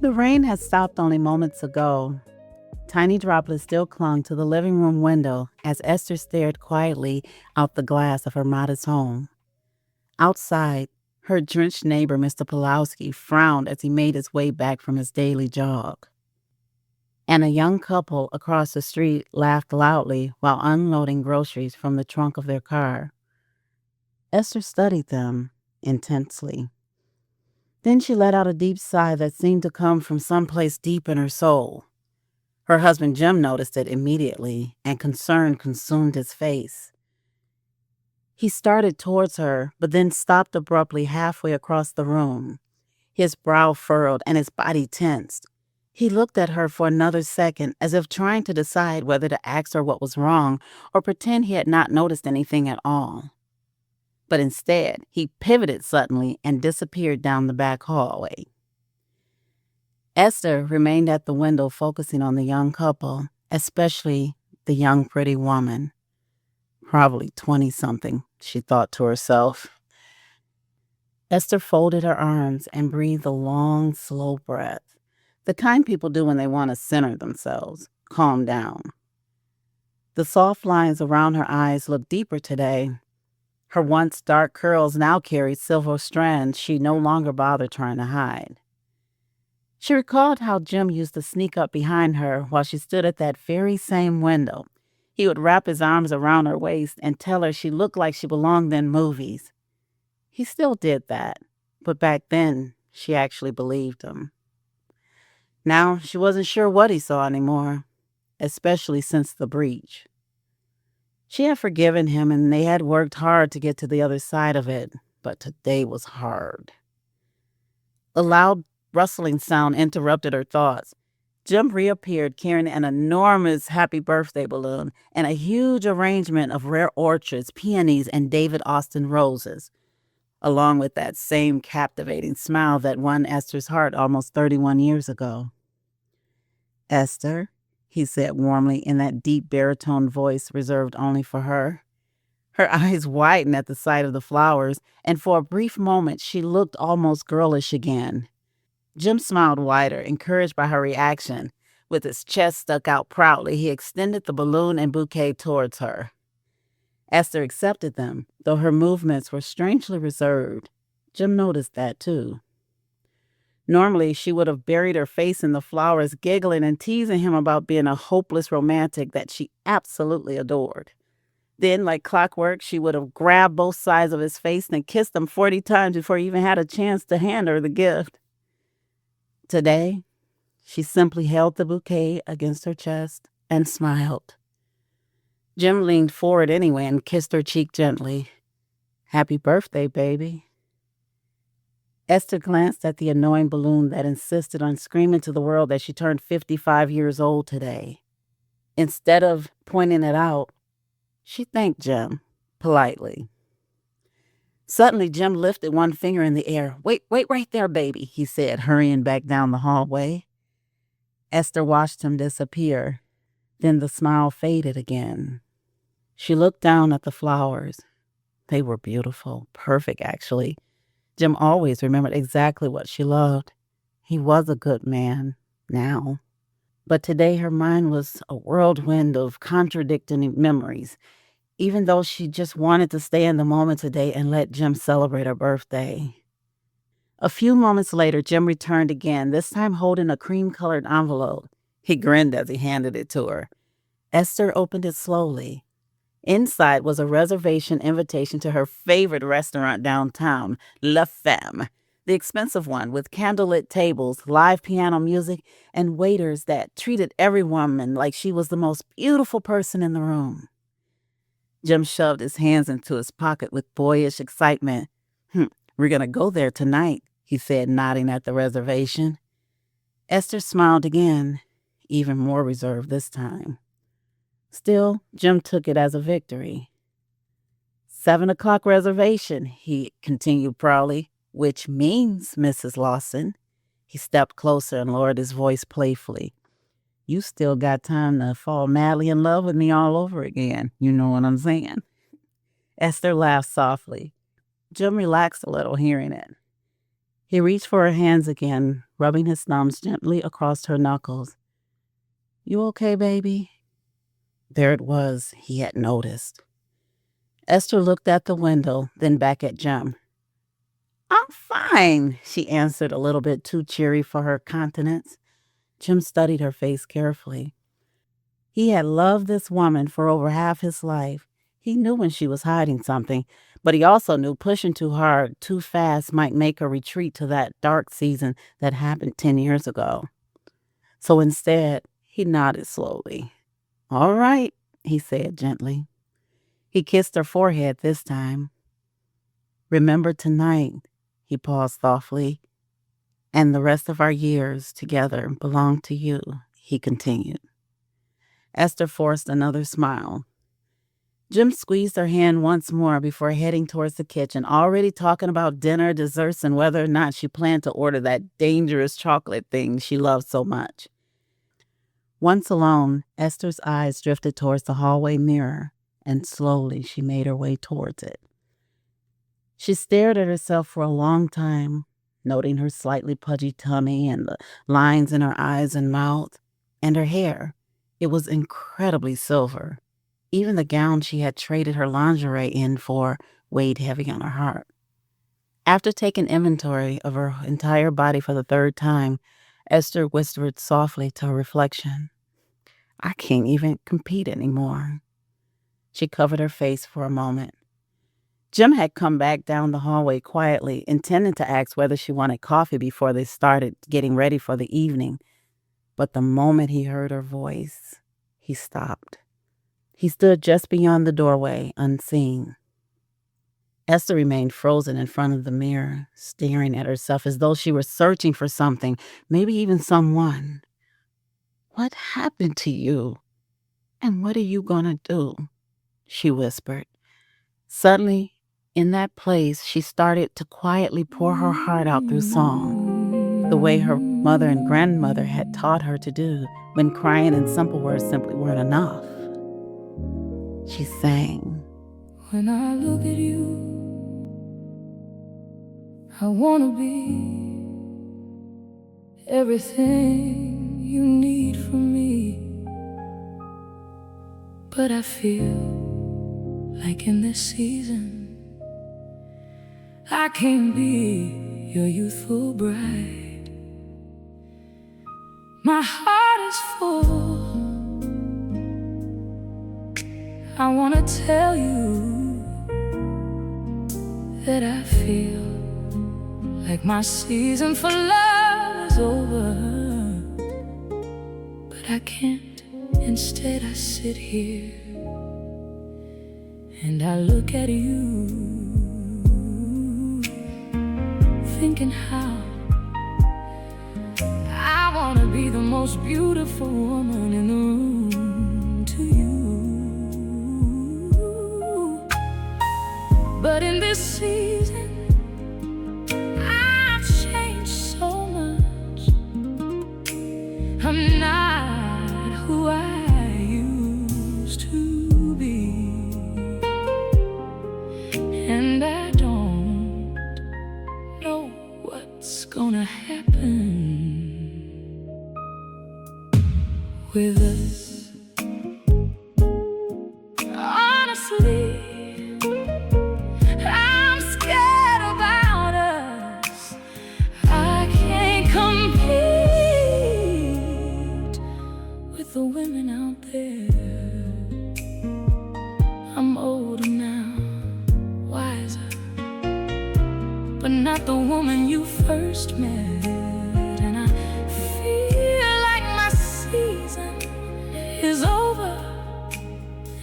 The rain had stopped only moments ago. Tiny droplets still clung to the living room window as Esther stared quietly out the glass of her modest home. Outside, her drenched neighbor, Mr. Pulowski, frowned as he made his way back from his daily jog. And a young couple across the street laughed loudly while unloading groceries from the trunk of their car. Esther studied them intensely. Then she let out a deep sigh that seemed to come from someplace deep in her soul. Her husband Jim noticed it immediately, and concern consumed his face. He started towards her, but then stopped abruptly halfway across the room. His brow furrowed and his body tensed. He looked at her for another second, as if trying to decide whether to ask her what was wrong or pretend he had not noticed anything at all. But instead, he pivoted suddenly and disappeared down the back hallway. Esther remained at the window focusing on the young couple, especially the young pretty woman. Probably 20-something, she thought to herself. Esther folded her arms and breathed a long, slow breath, the kind people do when they want to center themselves, calm down. The soft lines around her eyes looked deeper today. Her once dark curls now carried silver strands she no longer bothered trying to hide. She recalled how Jim used to sneak up behind her while she stood at that very same window. He would wrap his arms around her waist and tell her she looked like she belonged in movies. He still did that, but back then, she actually believed him. Now, she wasn't sure what he saw anymore, especially since the breach. She had forgiven him and they had worked hard to get to the other side of it, but today was hard. A loud rustling sound interrupted her thoughts. Jim reappeared carrying an enormous happy birthday balloon and a huge arrangement of rare orchids, peonies, and David Austin roses, along with that same captivating smile that won Esther's heart almost 31 years ago. "Esther," he said warmly in that deep baritone voice reserved only for her. Her eyes widened at the sight of the flowers, and for a brief moment she looked almost girlish again. Jim smiled wider, encouraged by her reaction. With his chest stuck out proudly, he extended the balloon and bouquet towards her. Esther accepted them, though her movements were strangely reserved. Jim noticed that, too. Normally, she would have buried her face in the flowers, giggling and teasing him about being a hopeless romantic that she absolutely adored. Then, like clockwork, she would have grabbed both sides of his face and kissed him 40 times before he even had a chance to hand her the gift. Today, she simply held the bouquet against her chest and smiled. Jim leaned forward anyway and kissed her cheek gently. "Happy birthday, baby." Esther glanced at the annoying balloon that insisted on screaming to the world that she turned 55 years old today. Instead of pointing it out, she thanked Jim politely. Suddenly, Jim lifted one finger in the air. Wait right there, baby," he said, hurrying back down the hallway. Esther watched him disappear. Then the smile faded again. She looked down at the flowers. They were beautiful, perfect actually. Jim always remembered exactly what she loved. He was a good man, now. But today her mind was a whirlwind of contradicting memories, even though she just wanted to stay in the moment today and let Jim celebrate her birthday. A few moments later, Jim returned again, this time holding a cream-colored envelope. He grinned as he handed it to her. Esther opened it slowly. Inside was a reservation invitation to her favorite restaurant downtown, La Femme, the expensive one with candlelit tables, live piano music, and waiters that treated every woman like she was the most beautiful person in the room. Jim shoved his hands into his pocket with boyish excitement. "We're going to go there tonight," he said, nodding at the reservation. Esther smiled again, even more reserved this time. Still, Jim took it as a victory. 7 o'clock reservation, he continued proudly, "which means, Mrs. Lawson." He stepped closer and lowered his voice playfully. "You still got time to fall madly in love with me all over again. You know what I'm saying?" Esther laughed softly. Jim relaxed a little hearing it. He reached for her hands again, rubbing his thumbs gently across her knuckles. "You okay, baby?" There it was, he had noticed. Esther looked at the window, then back at Jim. "I'm fine," she answered, a little bit too cheery for her countenance. Jim studied her face carefully. He had loved this woman for over half his life. He knew when she was hiding something, but he also knew pushing too hard, too fast might make her retreat to that dark season that happened 10 years ago. So instead, he nodded slowly. "All right," he said gently. He kissed her forehead this time. "Remember tonight," he paused thoughtfully, "and the rest of our years together belong to you," he continued. Esther forced another smile. Jim squeezed her hand once more before heading towards the kitchen, already talking about dinner, desserts, and whether or not she planned to order that dangerous chocolate thing she loved so much. Once alone, Esther's eyes drifted towards the hallway mirror, and slowly she made her way towards it. She stared at herself for a long time, noting her slightly pudgy tummy and the lines in her eyes and mouth, and her hair. It was incredibly silver. Even the gown she had traded her lingerie in for weighed heavy on her heart. After taking inventory of her entire body for the third time, Esther whispered softly to her reflection, "I can't even compete anymore." She covered her face for a moment. Jim had come back down the hallway quietly, intending to ask whether she wanted coffee before they started getting ready for the evening. But the moment he heard her voice, he stopped. He stood just beyond the doorway, unseen. Esther remained frozen in front of the mirror, staring at herself as though she were searching for something, maybe even someone. "What happened to you? And what are you gonna do?" she whispered. Suddenly, in that place, she started to quietly pour her heart out through song, the way her mother and grandmother had taught her to do when crying and simple words simply weren't enough. She sang, "When I look at you, I wanna be everything you need from me. But I feel like in this season, I can't be your youthful bride. My heart is full. I wanna tell you that I feel like my season for love is over. But I can't, instead I sit here and I look at you, thinking how I wanna be the most beautiful woman in the room to you. But in this season, I've changed so much. I'm not who I used to be, and I don't know what's gonna happen with us. Honestly, I'm scared about us. I can't compete with the women out there. I'm older now, wiser, but not the woman you first met. And I feel like my season is over,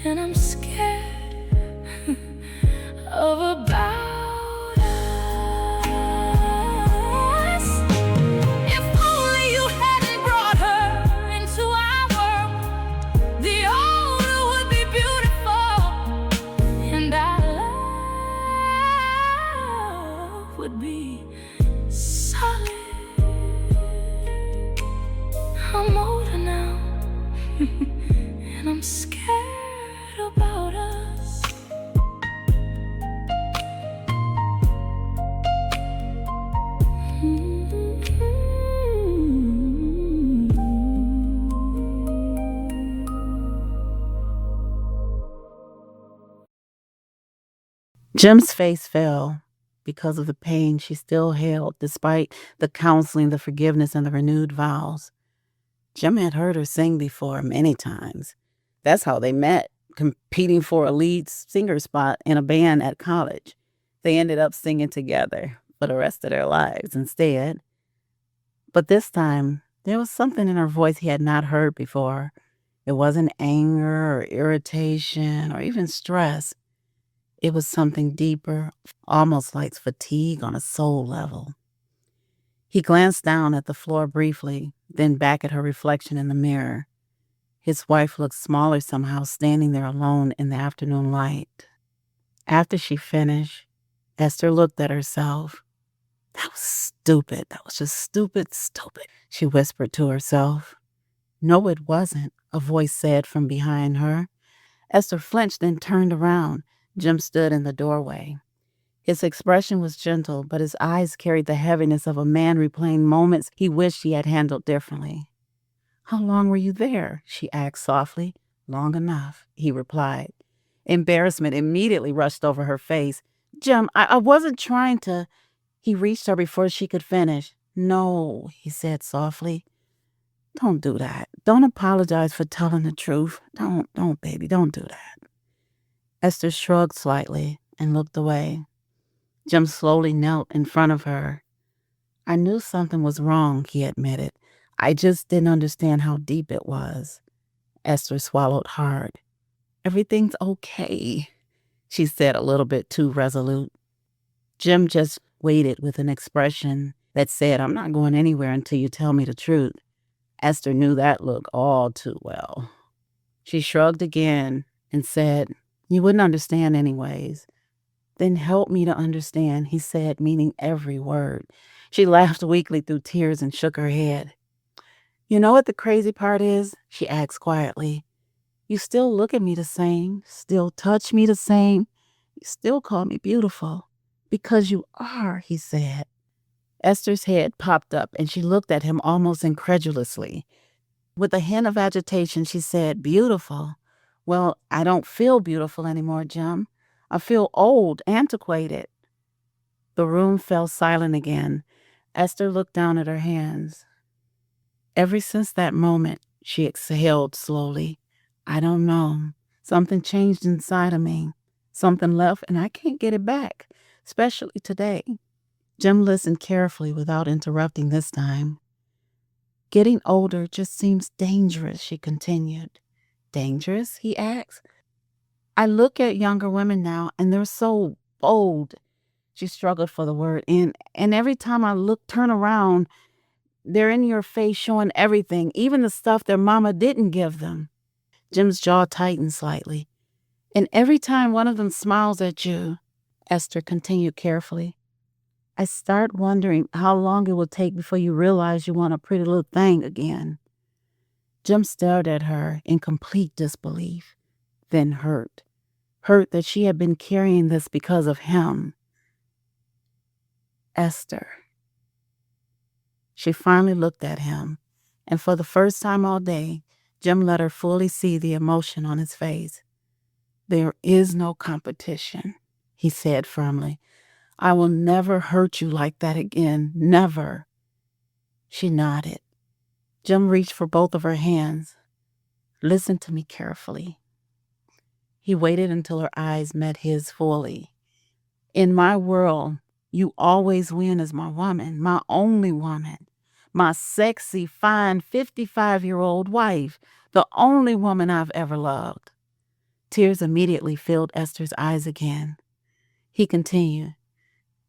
and I'm scared of about us. If only you hadn't brought her into our world, the older would be beautiful, and our love would be solid. Jim's face fell because of the pain she still held, despite the counseling, the forgiveness, and the renewed vows. Jim had heard her sing before many times. That's how they met, competing for a lead singer spot in a band at college. They ended up singing together for the rest of their lives instead. But this time, there was something in her voice he had not heard before. It wasn't anger or irritation or even stress. It was something deeper, almost like fatigue on a soul level. He glanced down at the floor briefly, then back at her reflection in the mirror. His wife looked smaller somehow, standing there alone in the afternoon light. After she finished, Esther looked at herself. "That was stupid. That was just stupid, stupid," she whispered to herself. "No, it wasn't," a voice said from behind her. Esther flinched, then turned around. Jim stood in the doorway. His expression was gentle, but his eyes carried the heaviness of a man replaying moments he wished he had handled differently. "How long were you there?" she asked softly. "Long enough," he replied. Embarrassment immediately rushed over her face. "Jim, I wasn't trying to—" He reached her before she could finish. "No," he said softly. "Don't do that. Don't apologize for telling the truth. Don't, baby, don't do that." Esther shrugged slightly and looked away. Jim slowly knelt in front of her. "I knew something was wrong," he admitted. "I just didn't understand how deep it was." Esther swallowed hard. "Everything's okay," she said, a little bit too resolute. Jim just waited with an expression that said, "I'm not going anywhere until you tell me the truth." Esther knew that look all too well. She shrugged again and said, "You wouldn't understand anyways." "Then help me to understand," he said, meaning every word. She laughed weakly through tears and shook her head. "You know what the crazy part is?" she asked quietly. "You still look at me the same, still touch me the same. You still call me beautiful." "Because you are," he said. Esther's head popped up and she looked at him almost incredulously. With a hint of agitation, she said, "Beautiful? Well, I don't feel beautiful anymore, Jim. I feel old, antiquated." The room fell silent again. Esther looked down at her hands. "Ever since that moment," she exhaled slowly, "I don't know. Something changed inside of me. Something left, and I can't get it back, especially today." Jim listened carefully without interrupting this time. "Getting older just seems dangerous," she continued. "Dangerous?" he asked. "I look at younger women now, and they're so bold." She struggled for the word. And every time I turn around, they're in your face showing everything, even the stuff their mama didn't give them." Jim's jaw tightened slightly. "And every time one of them smiles at you," Esther continued carefully, "I start wondering how long it will take before you realize you want a pretty little thing again." Jim stared at her in complete disbelief, then hurt. Hurt that she had been carrying this because of him. "Esther." She finally looked at him, and for the first time all day, Jim let her fully see the emotion on his face. "There is no competition," he said firmly. "I will never hurt you like that again. Never." She nodded. Jim reached for both of her hands. "Listen to me carefully." He waited until her eyes met his fully. "In my world, you always win as my woman, my only woman, my sexy, fine 55-year-old wife, the only woman I've ever loved." Tears immediately filled Esther's eyes again. He continued,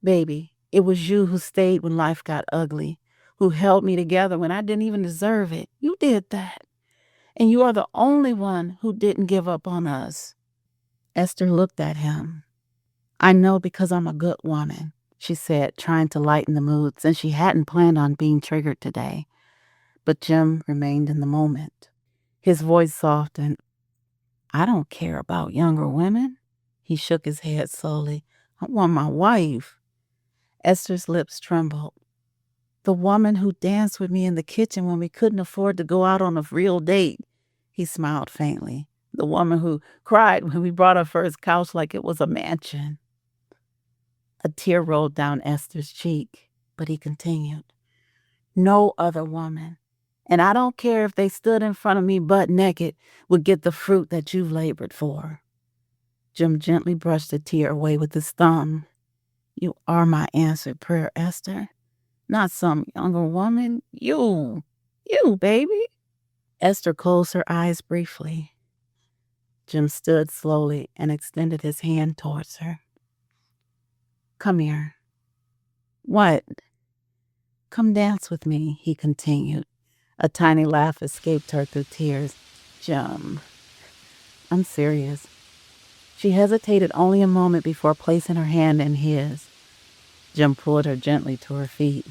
"Baby, it was you who stayed when life got ugly, who held me together when I didn't even deserve it. You did that. And you are the only one who didn't give up on us." Esther looked at him. "I know because I'm a good woman," she said, trying to lighten the mood since she hadn't planned on being triggered today. But Jim remained in the moment. His voice softened. "I don't care about younger women." He shook his head slowly. "I want my wife." Esther's lips trembled. "The woman who danced with me in the kitchen when we couldn't afford to go out on a real date." He smiled faintly. "The woman who cried when we brought our first couch like it was a mansion." A tear rolled down Esther's cheek, but he continued, "No other woman, and I don't care if they stood in front of me butt naked, would get the fruit that you've labored for." Jim gently brushed the tear away with his thumb. "You are my answered prayer, Esther. Not some younger woman. You, baby." Esther closed her eyes briefly. Jim stood slowly and extended his hand towards her. "Come here." "What?" "Come dance with me," he continued. A tiny laugh escaped her through tears. "Jim, I'm serious." She hesitated only a moment before placing her hand in his. Jim pulled her gently to her feet.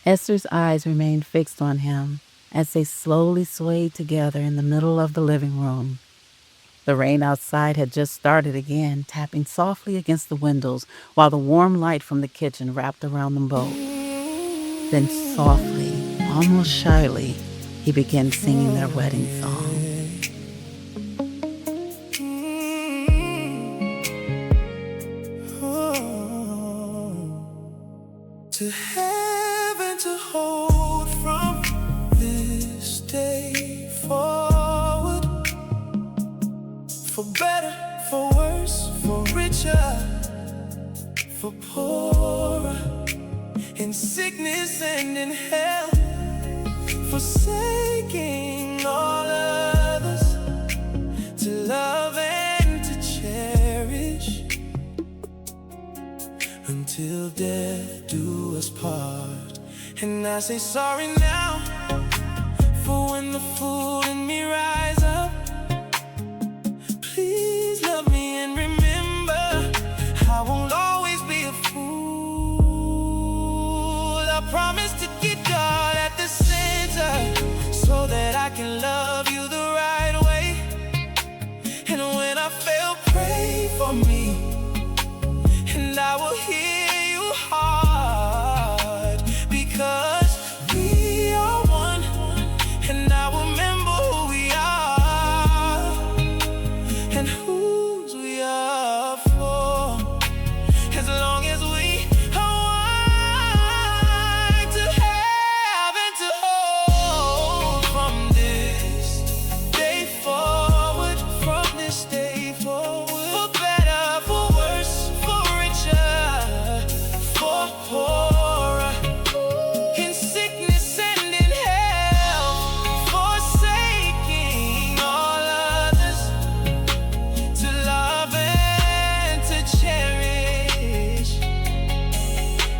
Esther's eyes remained fixed on him as they slowly swayed together in the middle of the living room. The rain outside had just started again, tapping softly against the windows while the warm light from the kitchen wrapped around them both. Then softly, almost shyly, he began singing their wedding song. To have and to hold from this day forward, for better, for worse, for richer, for poorer, in sickness and in health, forsaking all others, to love and to cherish, until death do us part. And I say sorry now, for when the fool in me rise up, please love me and remember, I won't always be a fool. I promise to get God at the center, so that I can love you the right way. And when I fail, pray for me, and I will hear you hard, because we are one, and I will remember who we are and whose we are for, as long as we are one, to have and to hold from this day forward, from this day forward, for better, for worse, for richer, for poorer, in sickness and in health, forsaking all others, to love and to cherish,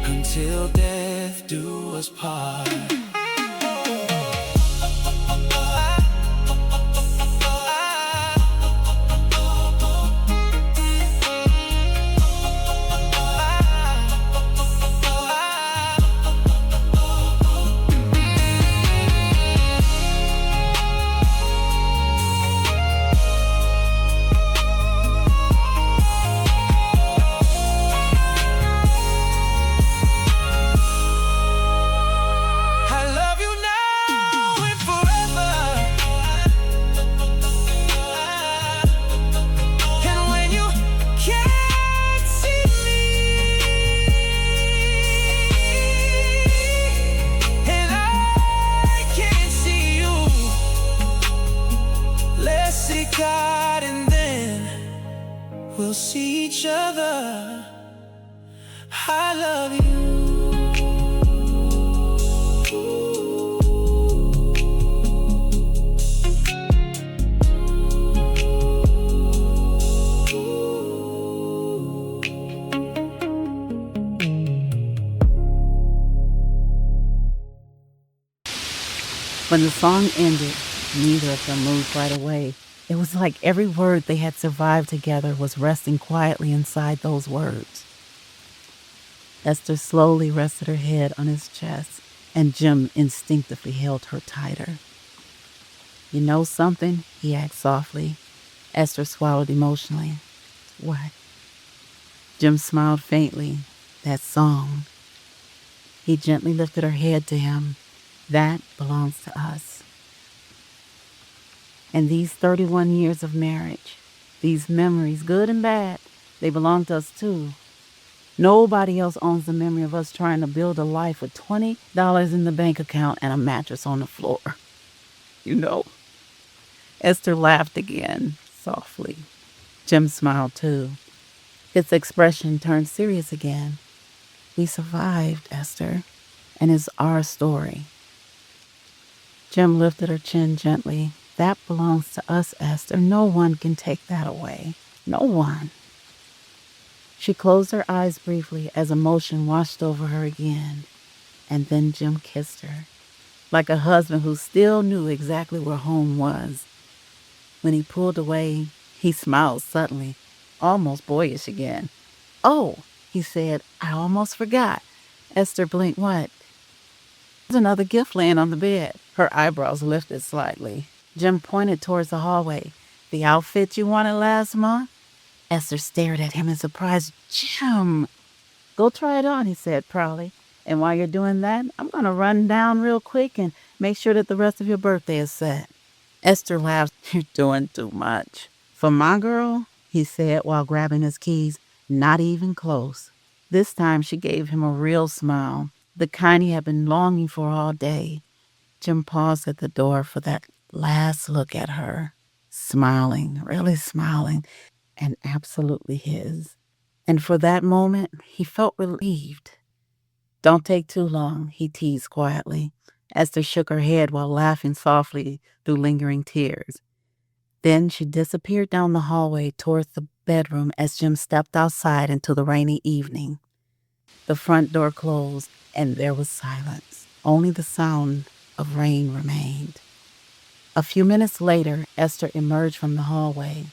until death do us part. I love you now and forever. And when you can't see me, and I can't see you, let's see God, and then we'll see each other. I love you. When the song ended, neither of them moved right away. It was like every word they had survived together was resting quietly inside those words. Esther slowly rested her head on his chest, and Jim instinctively held her tighter. "You know something?" he asked softly. Esther swallowed emotionally. "What?" Jim smiled faintly. "That song." He gently lifted her head to him. "That belongs to us. And these 31 years of marriage, these memories, good and bad, they belong to us too. Nobody else owns the memory of us trying to build a life with $20 in the bank account and a mattress on the floor. You know? Esther laughed again, softly. Jim smiled too. His expression turned serious again. We survived, Esther, and it's our story. Jim lifted her chin gently. That belongs to us, Esther. No one can take that away. No one. She closed her eyes briefly as emotion washed over her again, and then Jim kissed her, like a husband who still knew exactly where home was. When he pulled away, he smiled suddenly, almost boyish again. "Oh," he said, "I almost forgot." Esther blinked. "What?" "There's another gift laying on the bed." Her eyebrows lifted slightly. Jim pointed towards the hallway. "The outfit you wanted last month?" Esther stared at him in surprise. "Jim!" "Go try it on," he said proudly. "And while you're doing that, I'm going to run down real quick and make sure that the rest of your birthday is set." Esther laughed. "You're doing too much." "For my girl," he said while grabbing his keys, "not even close." This time she gave him a real smile, the kind he had been longing for all day. Jim paused at the door for that last look at her, smiling, really smiling, and absolutely his. And for that moment, he felt relieved. "Don't take too long," he teased quietly. Esther shook her head while laughing softly through lingering tears. Then she disappeared down the hallway towards the bedroom as Jim stepped outside into the rainy evening. The front door closed, and there was silence. Only the sound of rain remained. A few minutes later, Esther emerged from the hallway.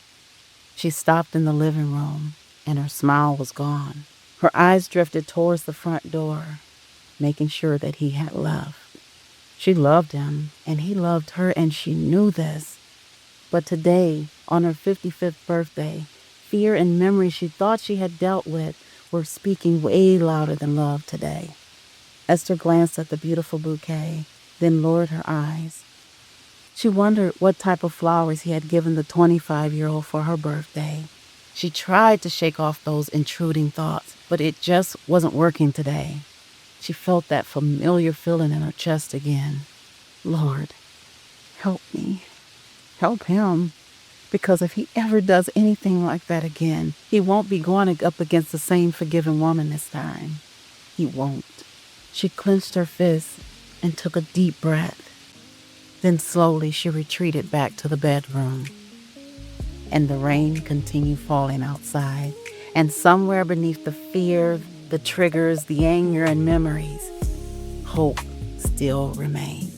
She stopped in the living room, and her smile was gone. Her eyes drifted towards the front door, making sure that he had left. She loved him, and he loved her, and she knew this. But today, on her 55th birthday, fear and memories she thought she had dealt with were speaking way louder than love today. Esther glanced at the beautiful bouquet, then lowered her eyes. She wondered what type of flowers he had given the 25-year-old for her birthday. She tried to shake off those intruding thoughts, but it just wasn't working today. She felt that familiar feeling in her chest again. Lord, help me. Help him. Because if he ever does anything like that again, he won't be going up against the same forgiving woman this time. He won't. She clenched her fist and took a deep breath. Then slowly she retreated back to the bedroom. And the rain continued falling outside. And somewhere beneath the fear, the triggers, the anger, and memories, hope still remained.